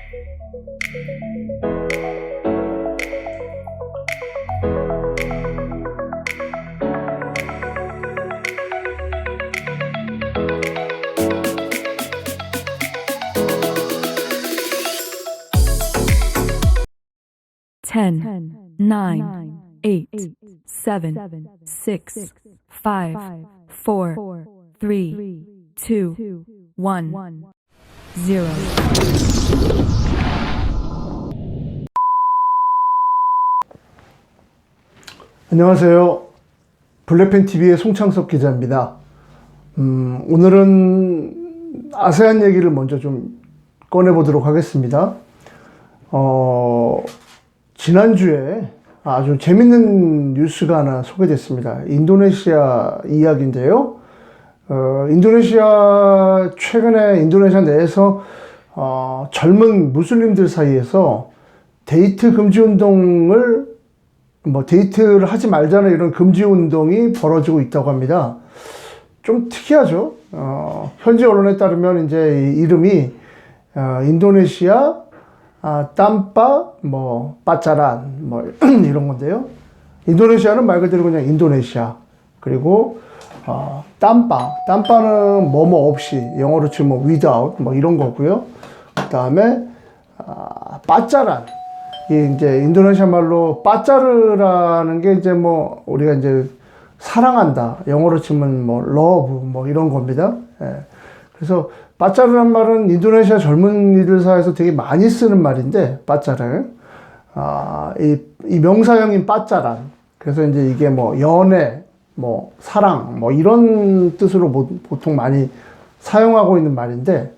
Ten, nine, eight, seven, six, five, four, three, two, one, zero. 안녕하세요. 블랙펜TV의 송창석 기자입니다. 오늘은 아세안 얘기를 먼저 좀 꺼내보도록 하겠습니다. 지난주에 아주 재밌는 뉴스가 하나 소개됐습니다. 인도네시아 이야기인데요. 최근에 인도네시아 내에서 젊은 무슬림들 사이에서 데이트 금지 운동을 데이트를 하지 말자는 이런 금지 운동이 벌어지고 있다고 합니다. 좀 특이하죠. 현지 언론에 따르면 이제 이름이 인도네시아 땀바 빠짜란 이런 건데요. 인도네시아는 말 그대로 그냥 인도네시아. 그리고 땀바는 뭐뭐 없이, 영어로 치면 without 이런 거고요. 그다음에 빠짜란, 이 이제 인도네시아 말로 빠짜르라는 게 이제 우리가 이제 사랑한다, 영어로 치면 love 이런 겁니다. 예. 그래서 빠짜르란 말은 인도네시아 젊은이들 사이에서 되게 많이 쓰는 말인데, 빠짜르. 이 명사형인 빠짜란. 그래서 이제 이게 연애, 사랑, 이런 뜻으로 보통 많이 사용하고 있는 말인데,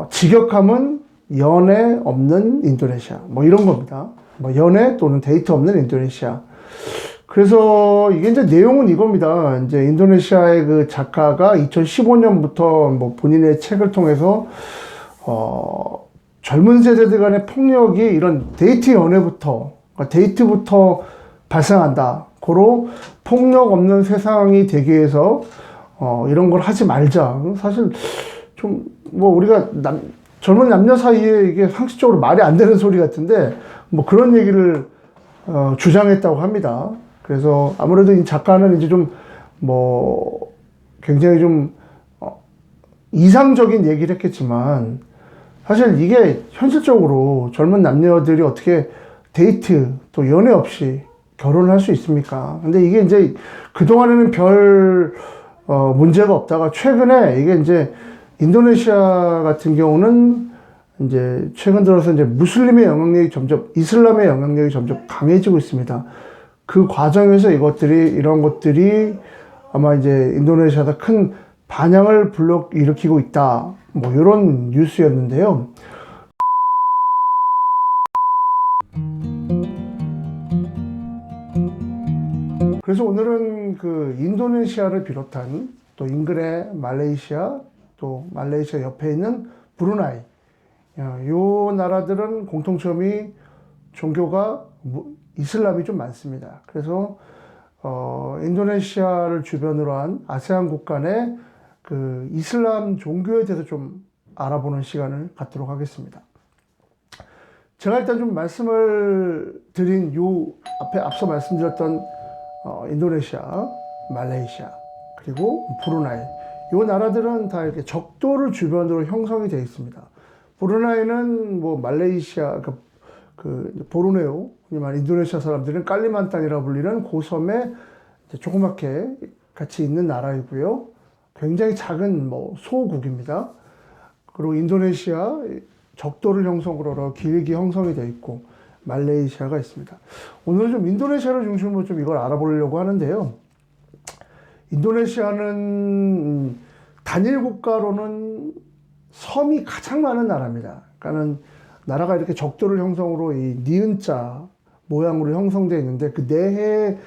직역하면 연애 없는 인도네시아. 이런 겁니다. 연애 또는 데이트 없는 인도네시아. 그래서 이게 이제 내용은 이겁니다. 이제 인도네시아의 그 작가가 2015년부터 본인의 책을 통해서, 젊은 세대들 간의 폭력이 이런 데이트 연애부터, 데이트부터 발생한다. 고로 폭력 없는 세상이 되기 위해서, 이런 걸 하지 말자. 사실 좀, 우리가 젊은 남녀 사이에 이게 상식적으로 말이 안 되는 소리 같은데, 그런 얘기를, 주장했다고 합니다. 그래서 아무래도 이 작가는 이제 좀, 굉장히 좀, 이상적인 얘기를 했겠지만, 사실 이게 현실적으로 젊은 남녀들이 어떻게 데이트 또 연애 없이 결혼을 할 수 있습니까? 근데 이게 이제 그동안에는 별, 문제가 없다가 최근에 이게 이제 인도네시아 같은 경우는 이제 최근 들어서 이제 무슬림의 영향력이 이슬람의 영향력이 점점 강해지고 있습니다. 그 과정에서 이런 것들이 아마 이제 인도네시아에서 큰 반향을 일으키고 있다. 이런 뉴스였는데요. 그래서 오늘은 그 인도네시아를 비롯한 또 인근의 말레이시아, 또 말레이시아 옆에 있는 브루나이, 요 나라들은 공통점이 종교가 이슬람이 좀 많습니다. 그래서 인도네시아를 주변으로 한 아세안 국가 내 그 이슬람 종교에 대해서 좀 알아보는 시간을 갖도록 하겠습니다. 제가 일단 좀 말씀을 드린 앞서 말씀드렸던 인도네시아, 말레이시아, 그리고 브루나이, 요 나라들은 다 이렇게 적도를 주변으로 형성이 되어 있습니다. 브루나이는 말레이시아, 보르네오, 인도네시아 사람들은 깔리만탄이라 불리는 고섬에 조그맣게 같이 있는 나라이고요. 굉장히 작은 소국입니다. 그리고 인도네시아 적도를 형성으로 길게 형성이 되어 있고, 말레이시아가 있습니다. 오늘은 좀 인도네시아를 중심으로 좀 이걸 알아보려고 하는데요. 인도네시아는 단일 국가로는 섬이 가장 많은 나라입니다. 그러니까는 나라가 이렇게 적도를 형성으로 이 니은자 모양으로 형성되어 있는데, 그 내해에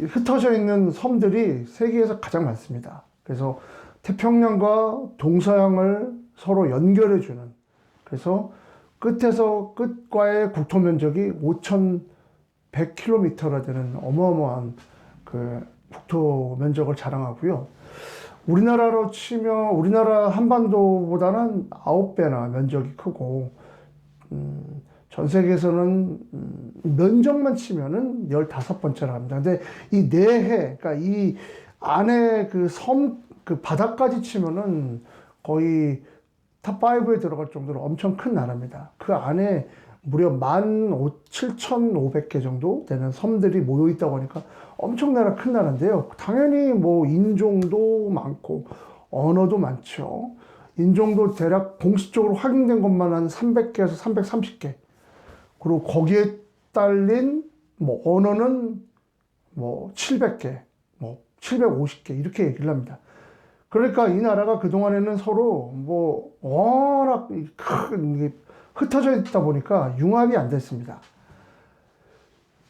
흩어져 있는 섬들이 세계에서 가장 많습니다. 그래서 태평양과 동서양을 서로 연결해주는, 그래서 끝에서 끝과의 국토 면적이 5,100km나 되는 어마어마한 그 국토 면적을 자랑하고요. 우리나라로 치면 우리나라 한반도보다는 9배나 면적이 크고, 전 세계에서는 면적만 치면은 15번째라 합니다. 근데 이 내해, 그러니까 이 안에 그 섬, 그 바다까지 치면은 거의 탑5에 들어갈 정도로 엄청 큰 나라입니다. 그 안에 무려 17,500개 정도 되는 섬들이 모여 있다고 하니까 엄청나게 큰 나라인데요. 당연히 뭐 인종도 많고 언어도 많죠. 인종도 대략 공식적으로 확인된 것만 한 300개에서 330개. 그리고 거기에 딸린 뭐 언어는 뭐 700개, 뭐 750개 이렇게 얘기를 합니다. 그러니까 이 나라가 그동안에는 서로 뭐 워낙 큰 흩어져 있다 보니까 융합이 안 됐습니다.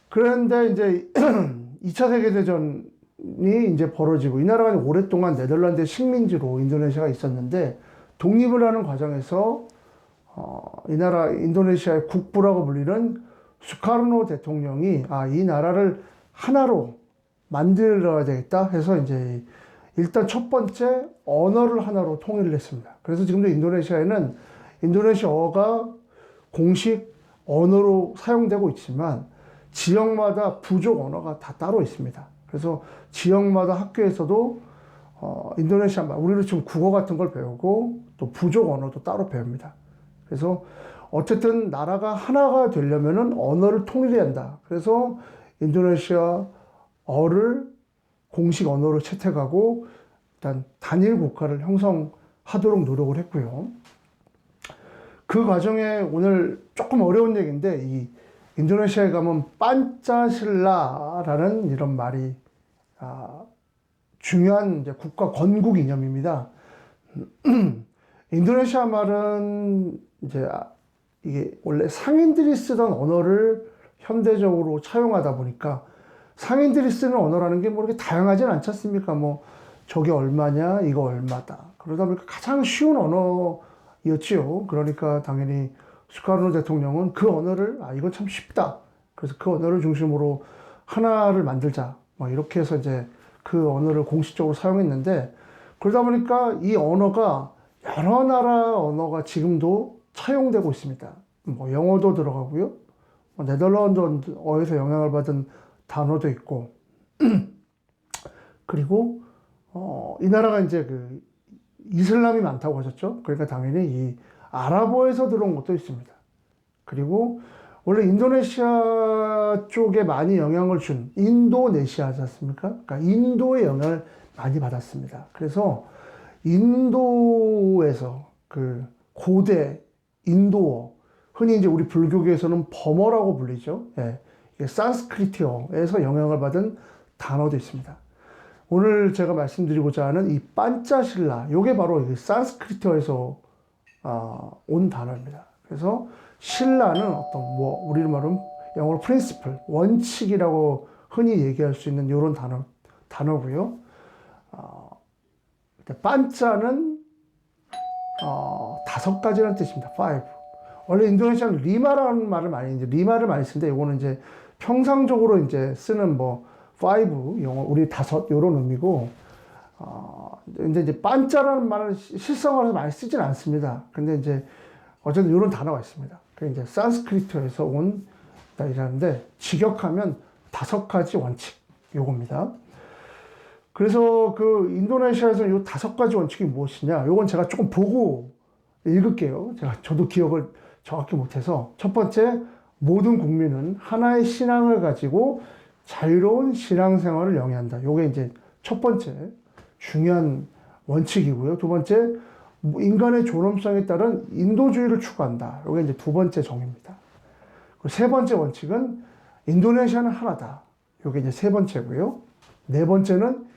그런데 이제 2차 세계대전이 이제 벌어지고 이 나라가 오랫동안 네덜란드의 식민지로 인도네시아가 있었는데 독립을 하는 과정에서 이 나라 인도네시아의 국부라고 불리는 수카르노 대통령이 이 나라를 하나로 만들어야 되겠다 해서 이제 일단 첫 번째 언어를 하나로 통일을 했습니다. 그래서 지금도 인도네시아에는 인도네시아어가 공식 언어로 사용되고 있지만 지역마다 부족 언어가 다 따로 있습니다. 그래서 지역마다 학교에서도 인도네시아 말, 우리는 지금 국어 같은 걸 배우고 또 부족 언어도 따로 배웁니다. 그래서 어쨌든 나라가 하나가 되려면은 언어를 통일해야 한다. 그래서 인도네시아어를 공식 언어로 채택하고 일단 단일 국가를 형성하도록 노력을 했고요. 그 과정에 오늘 조금 어려운 얘기인데 이 인도네시아에 가면 판짜실라라는 이런 말이 중요한 이제 국가 건국 이념입니다. 인도네시아 말은 이제 이게 원래 상인들이 쓰던 언어를 현대적으로 차용하다 보니까 상인들이 쓰는 언어라는 게 뭐 이렇게 다양하진 않지 않습니까? 뭐 저게 얼마냐, 이거 얼마다. 그러다 보니까 가장 쉬운 언어였지요. 그러니까 당연히 수카르노 대통령은 그 언어를 이건 참 쉽다. 그래서 그 언어를 중심으로 하나를 만들자. 뭐 이렇게 해서 이제 그 언어를 공식적으로 사용했는데 그러다 보니까 이 언어가 여러 나라 언어가 지금도 차용되고 있습니다. 뭐 영어도 들어가고요. 네덜란드어에서 영향을 받은 단어도 있고 그리고 이 나라가 이제 그 이슬람이 많다고 하셨죠. 그러니까 당연히 이 아랍어에서 들어온 것도 있습니다. 그리고 원래 인도네시아 쪽에 많이 영향을 준 인도네시아지 않습니까? 그러니까 인도의 영향을 많이 받았습니다. 그래서 인도에서 그 고대 인도어, 흔히 이제 우리 불교계에서는 버머라고 불리죠. 예. 이게 산스크리트어에서 영향을 받은 단어도 있습니다. 오늘 제가 말씀드리고자 하는 이 판짜실라, 요게 바로 산스크리트어에서 온 단어입니다. 그래서 신라는 어떤 뭐 우리로 말하면 영어로 프린시플, 원칙이라고 흔히 얘기할 수 있는 이런 단어고요. 판짜는 5가지라는 뜻입니다. 5. 원래 인도네시아는 리마라는 말을 리마를 많이 쓰는데 이거는 이제 평상적으로 이제 쓰는 뭐 5, 영어 우리 5 이런 의미고 이제 판짜라는 말을 실생활에서 많이 쓰진 않습니다. 근데 이제 어쨌든 이런 단어가 있습니다. 그 이제 산스크리트에서 온 단어인데 직역하면 5가지 원칙 요겁니다. 그래서 그 인도네시아에서 이 5가지 원칙이 무엇이냐? 요건 제가 조금 보고 읽을게요. 저도 기억을 정확히 못해서. 첫 번째, 모든 국민은 하나의 신앙을 가지고 자유로운 신앙생활을 영위한다. 요게 이제 첫 번째 중요한 원칙이고요. 두 번째, 인간의 존엄성에 따른 인도주의를 추구한다. 요게 이제 두 번째 정의입니다. 그리고 세 번째 원칙은 인도네시아는 하나다. 요게 이제 세 번째고요. 네 번째는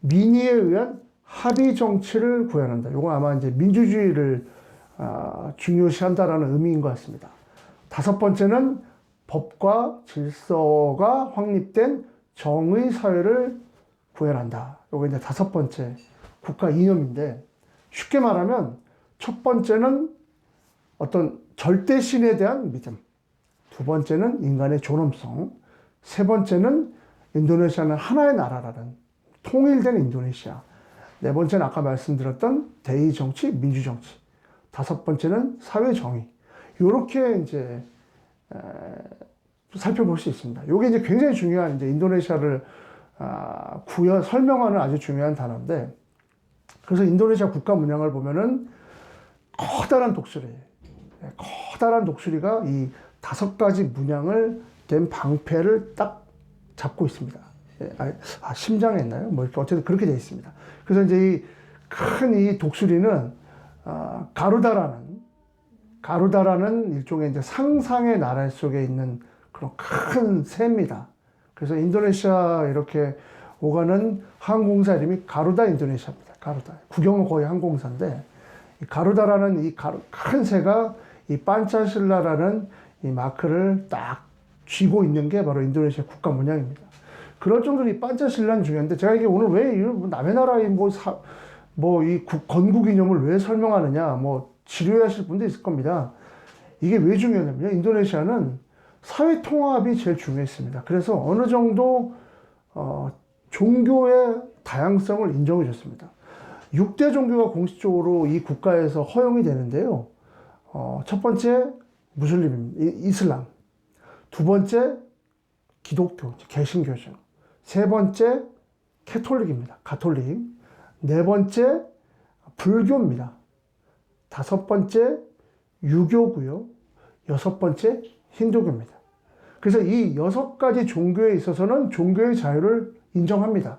민의에 의한 합의 정치를 구현한다. 요건 아마 이제 민주주의를 중요시한다라는 의미인 것 같습니다. 다섯 번째는 법과 질서가 확립된 정의 사회를 구현한다. 요게 이제 다섯 번째 국가 이념인데 쉽게 말하면 첫 번째는 어떤 절대신에 대한 믿음, 두 번째는 인간의 존엄성, 세 번째는 인도네시아는 하나의 나라라는 통일된 인도네시아, 네 번째는 아까 말씀드렸던 대의 정치, 민주 정치, 다섯 번째는 사회 정의. 이렇게 이제 살펴볼 수 있습니다. 이게 이제 굉장히 중요한 이제 인도네시아를 설명하는 아주 중요한 단어인데, 그래서 인도네시아 국가 문양을 보면은 커다란 독수리가 이 5가지 문양을 된 방패를 딱 잡고 있습니다. 심장에 있나요? 뭐 이렇게 어쨌든 그렇게 되어 있습니다. 그래서 이제 이 독수리는 가루다라는 일종의 이제 상상의 나라 속에 있는 그런 큰 새입니다. 그래서 인도네시아 이렇게 오가는 항공사 이름이 가루다 인도네시아입니다. 가루다. 국영은 거의 항공사인데, 이 가루다라는 큰 새가 이 판차실라라는 이 마크를 딱 쥐고 있는 게 바로 인도네시아 국가 문양입니다. 그럴 정도로 이 판차실라는 중요한데, 제가 이게 오늘 왜 남의 나라의 이 건국 이념을 왜 설명하느냐, 지루해하실 분도 있을 겁니다. 이게 왜 중요하냐면요, 인도네시아는 사회 통합이 제일 중요했습니다. 그래서 어느 정도 종교의 다양성을 인정해 줬습니다. 6대 종교가 공식적으로 이 국가에서 허용이 되는데요. 첫 번째 이슬람, 두 번째 기독교, 개신교죠. 세 번째 캐톨릭입니다. 가톨릭. 네 번째 불교입니다. 다섯 번째 유교고요. 여섯 번째 힌두교입니다. 그래서 이 6가지 종교에 있어서는 종교의 자유를 인정합니다.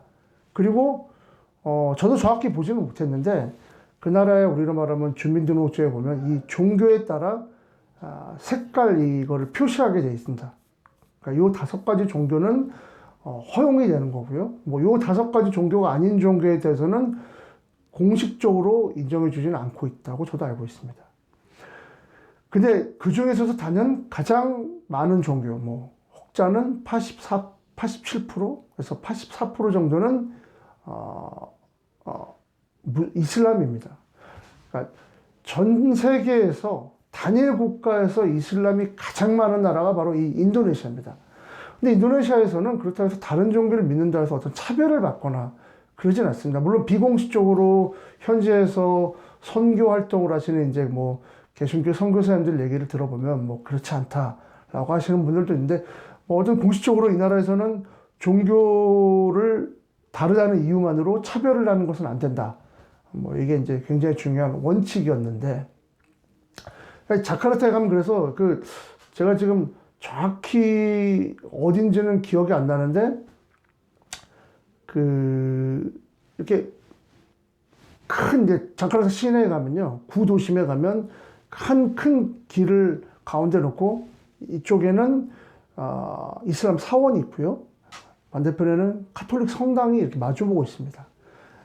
그리고 저도 정확히 보지는 못했는데, 그 나라의 우리로 말하면 주민등록증에 보면 이 종교에 따라 색깔 이거를 표시하게 되어 있습니다. 그러니까 이 5가지 종교는 허용이 되는 거고요. 이 5가지 종교가 아닌 종교에 대해서는 공식적으로 인정해 주지는 않고 있다고 저도 알고 있습니다. 근데 그 중에서도 단연 가장 많은 종교, 혹자는 87%, 그래서 84% 정도는 이슬람입니다. 그러니까 전 세계에서 단일 국가에서 이슬람이 가장 많은 나라가 바로 이 인도네시아입니다. 근데 인도네시아에서는 그렇다고 해서 다른 종교를 믿는다 해서 어떤 차별을 받거나 그러진 않습니다. 물론 비공식적으로 현지에서 선교 활동을 하시는 이제 개신교 선교사님들 얘기를 들어보면 그렇지 않다라고 하시는 분들도 있는데, 어떤 공식적으로 이 나라에서는 종교를 다르다는 이유만으로 차별을 하는 것은 안 된다. 이게 이제 굉장히 중요한 원칙이었는데, 자카르타에 가면 그래서 제가 지금 정확히 어딘지는 기억이 안 나는데, 이렇게 이제 자카르타 시내에 가면요, 구도심에 가면 큰 길을 가운데 놓고 이쪽에는 이슬람 사원이 있고요, 반대편에는 카톨릭 성당이 이렇게 마주보고 있습니다.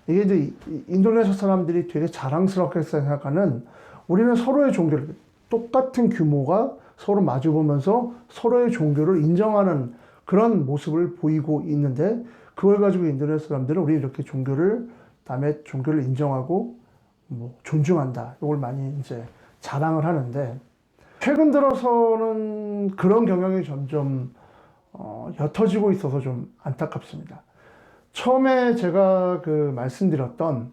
이게 이제 인도네시아 사람들이 되게 자랑스럽게 생각하는, 우리는 서로의 종교를 똑같은 규모가 서로 마주보면서 서로의 종교를 인정하는 그런 모습을 보이고 있는데, 그걸 가지고 인도네시아 사람들은 우리 이렇게 남의 종교를 인정하고 존중한다, 이걸 많이 이제 자랑을 하는데, 최근 들어서는 그런 경향이 점점 옅어지고 있어서 좀 안타깝습니다. 처음에 제가 말씀드렸던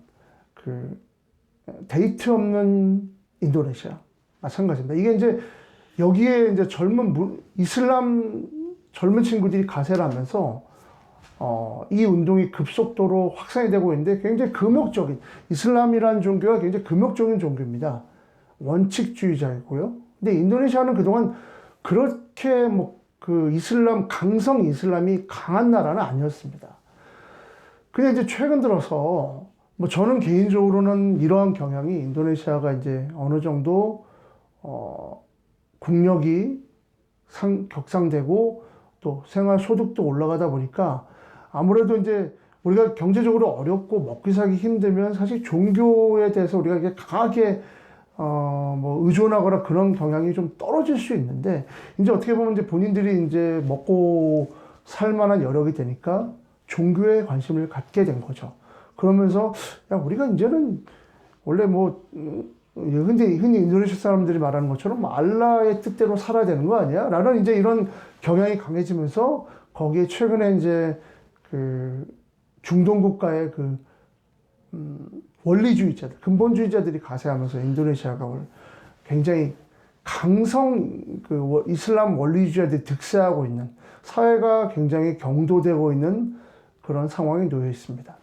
데이트 없는 인도네시아 마찬가지입니다. 이게 이제 여기에 이제 이슬람 젊은 친구들이 가세를 하면서 이 운동이 급속도로 확산이 되고 있는데, 굉장히 이슬람이라는 종교가 굉장히 금욕적인 종교입니다. 원칙주의자이고요. 근데 인도네시아는 그동안 그렇게 강성 이슬람이 강한 나라는 아니었습니다. 근데 이제 최근 들어서 저는 개인적으로는 이러한 경향이 인도네시아가 이제 어느 정도 국력이 격상되고 또 생활 소득도 올라가다 보니까, 아무래도 이제 우리가 경제적으로 어렵고 먹기 살기 힘들면 사실 종교에 대해서 우리가 이게 강하게 의존하거나 그런 경향이 좀 떨어질 수 있는데, 이제 어떻게 보면 이제 본인들이 이제 먹고 살 만한 여력이 되니까 종교에 관심을 갖게 된 거죠. 그러면서 우리가 이제는 원래 흔히 인도네시아 사람들이 말하는 것처럼 알라의 뜻대로 살아야 되는 거 아니야? 라는 이제 이런 경향이 강해지면서, 거기에 최근에 이제 중동 국가의 원리주의자들, 근본주의자들이 가세하면서 인도네시아가 굉장히 강성 이슬람 원리주의자들이 득세하고 있는, 사회가 굉장히 경도되고 있는 그런 상황에 놓여 있습니다.